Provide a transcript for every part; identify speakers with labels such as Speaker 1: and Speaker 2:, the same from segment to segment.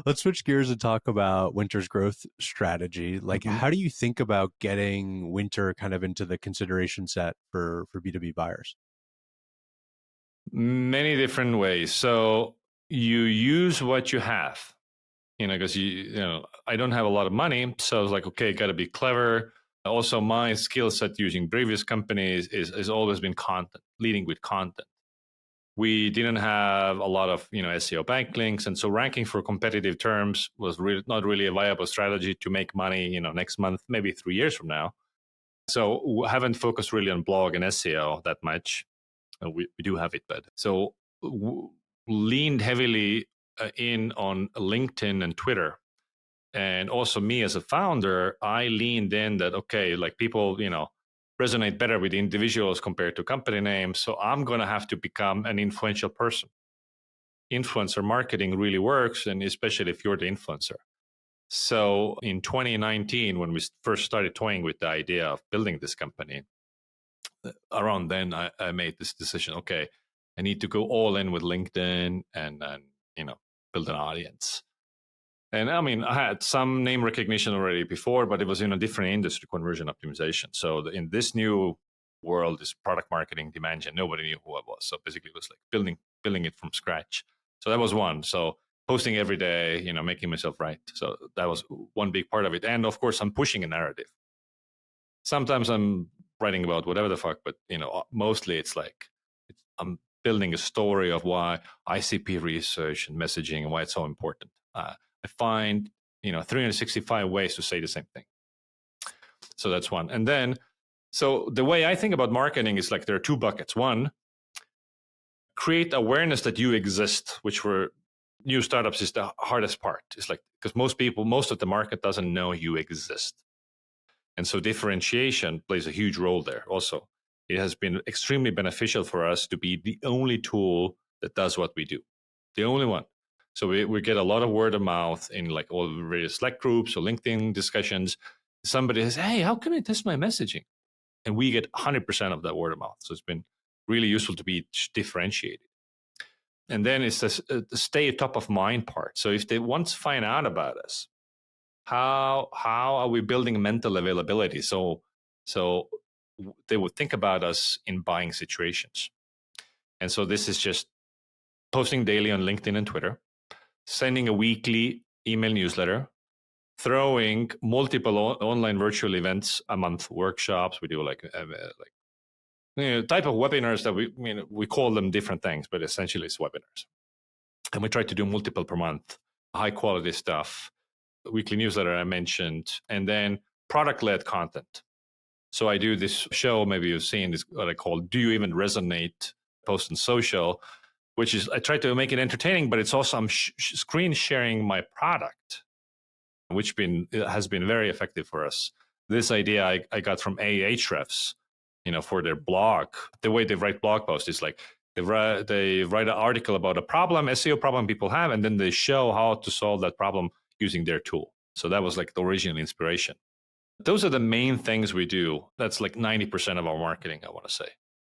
Speaker 1: Let's switch gears and talk about Wynter's growth strategy. Like,
Speaker 2: Mhm.
Speaker 1: how do you think about getting Wynter kind of into the consideration set for B2B buyers?
Speaker 2: Many different ways. So you use what you have, because I don't have a lot of money, so I was like, okay, got to be clever. Also, my skill set using previous companies is always been content, leading with content. We didn't have a lot of SEO backlinks, and so ranking for competitive terms was not really a viable strategy to make money next month, maybe 3 years from now. So haven't focused really on blog and SEO that much. We do have it, but so leaned heavily in on LinkedIn and Twitter. And also me as a founder, I leaned in that, okay, like people resonate better with individuals compared to company names, so I'm going to have to become an influential person. Influencer marketing really works, and especially if you're the influencer. So in 2019, when we first started toying with the idea of building this company, around then I made this decision. Okay, I need to go all in with LinkedIn and build an audience. And I mean, I had some name recognition already before, but it was in a different industry, conversion optimization. So in this new world, this product marketing demand gen, nobody knew who I was. So basically, it was like building it from scratch. So that was one. So posting every day, making myself right. So that was one big part of it. And of course, I'm pushing a narrative. Sometimes I'm writing about whatever the fuck, but mostly it's like I'm building a story of why ICP research and messaging and why it's so important. I find 365 ways to say the same thing. So that's one. And then, so the way I think about marketing is like there are two buckets. One, create awareness that you exist, which for new startups is the hardest part. It's like because most of the market doesn't know you exist. And so differentiation plays a huge role there also. It has been extremely beneficial for us to be the only tool that does what we do, the only one. So we get a lot of word of mouth in like all the various Slack groups or LinkedIn discussions. Somebody says, hey, how can I test my messaging? And we get 100% of that word of mouth. So it's been really useful to be differentiated. And then it's the stay top of mind part. So if they once find out about us, how are we building mental availability so they would think about us in buying situations? And so this is just posting daily on LinkedIn and Twitter, sending a weekly email newsletter, throwing multiple online virtual events a month, workshops. We do type of webinars that we call them different things, but essentially it's webinars. And we try to do multiple per month, high quality stuff, weekly newsletter I mentioned, and then product led content. So I do this show, maybe you've seen this, what I call Do You Even Resonate? Post on social, which is I try to make it entertaining, but it's also I'm screen sharing my product, which has been very effective for us. This idea I got from Ahrefs, for their blog. The way they write blog posts is like they write an article about a problem, SEO problem people have, and then they show how to solve that problem using their tool. So that was like the original inspiration. Those are the main things we do. That's like 90% of our marketing, I want to say.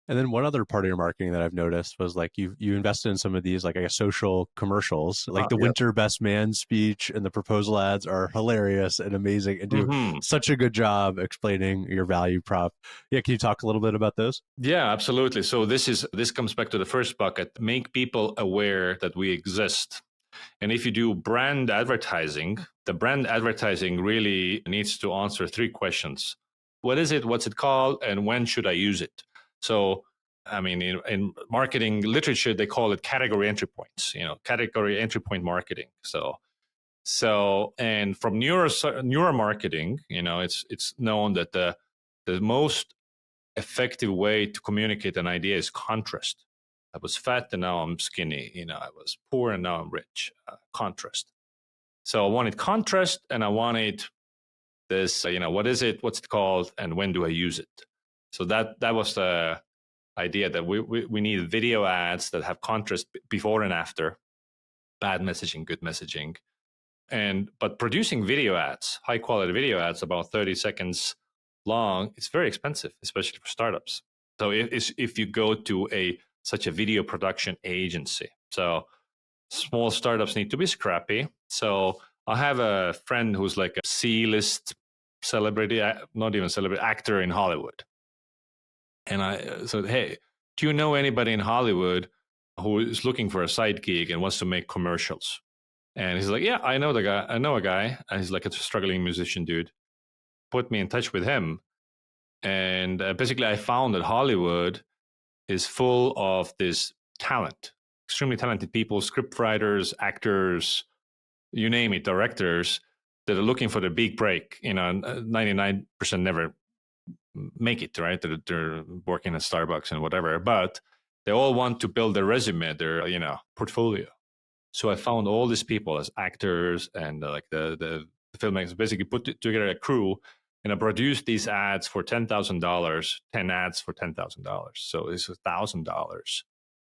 Speaker 1: And then one other part of your marketing that I've noticed was like you invested in some of these like I guess social commercials, like the
Speaker 2: Yeah.
Speaker 1: Wynter Best Man speech and the proposal ads are hilarious and amazing and do
Speaker 2: Hmm.
Speaker 1: such a good job explaining your value prop. Yeah, can you talk a little bit about those?
Speaker 2: Yeah, absolutely. So this comes back to the first bucket. Make people aware that we exist. And if you do brand advertising, the brand advertising really needs to answer three questions. What is it? What's it called? And when should I use it? So, I mean, in marketing literature, they call it category entry points, category entry point marketing. And from neuro marketing, it's known that the most effective way to communicate an idea is contrast. I was fat and now I'm skinny. I was poor and now I'm rich. Contrast. So I wanted contrast and I wanted this, what is it? What's it called? And when do I use it? So that was the idea that we need video ads that have contrast before and after, bad messaging, good messaging. But producing video ads, high quality video ads, about 30 seconds long, it's very expensive, especially for startups. So if you go to such a video production agency, so Small startups need to be scrappy. So I have a friend who's like a C-list celebrity, not even celebrity, actor in Hollywood. And I said, hey, do you know anybody in Hollywood who is looking for a side gig and wants to make commercials? And he's like, yeah, I know the guy. I know a guy. And he's like a struggling musician dude. Put me in touch with him. And basically, I found that Hollywood is full of this talent, extremely talented people, script writers, actors, you name it, directors that are looking for the big break. 99% never make it, right? They're working at Starbucks and whatever, but they all want to build their resume, their portfolio. So I found all these people as actors and like the filmmakers basically put together a crew, and I produced these ads for $10,000, 10 ads for $10,000. So it's $1,000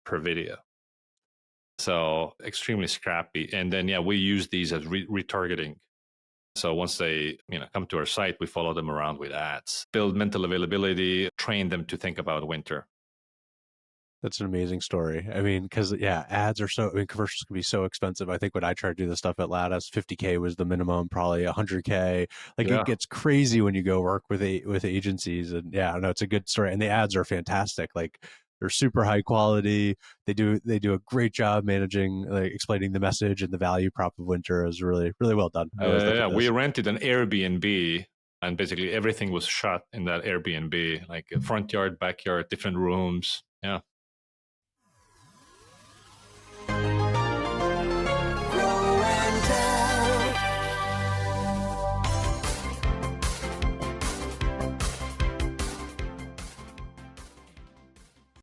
Speaker 2: per video. So extremely scrappy. And then we use these as retargeting. So once they come to our site, we follow them around with ads, build mental availability, train them to think about Wynter.
Speaker 1: That's an amazing story. I mean, because ads are commercials can be so expensive. I think when I tried to do this stuff at Lattice, 50K was the minimum, probably 100K. Like
Speaker 2: Yeah.
Speaker 1: it gets crazy when you go work with agencies. And I know it's a good story, and the ads are fantastic. Like they're super high quality. They do a great job managing, like explaining the message and the value prop of Wynter is really really well done. I always look at
Speaker 2: We
Speaker 1: this.
Speaker 2: rented an Airbnb, and basically everything was shot in that Airbnb, like front yard, backyard, different rooms. Yeah.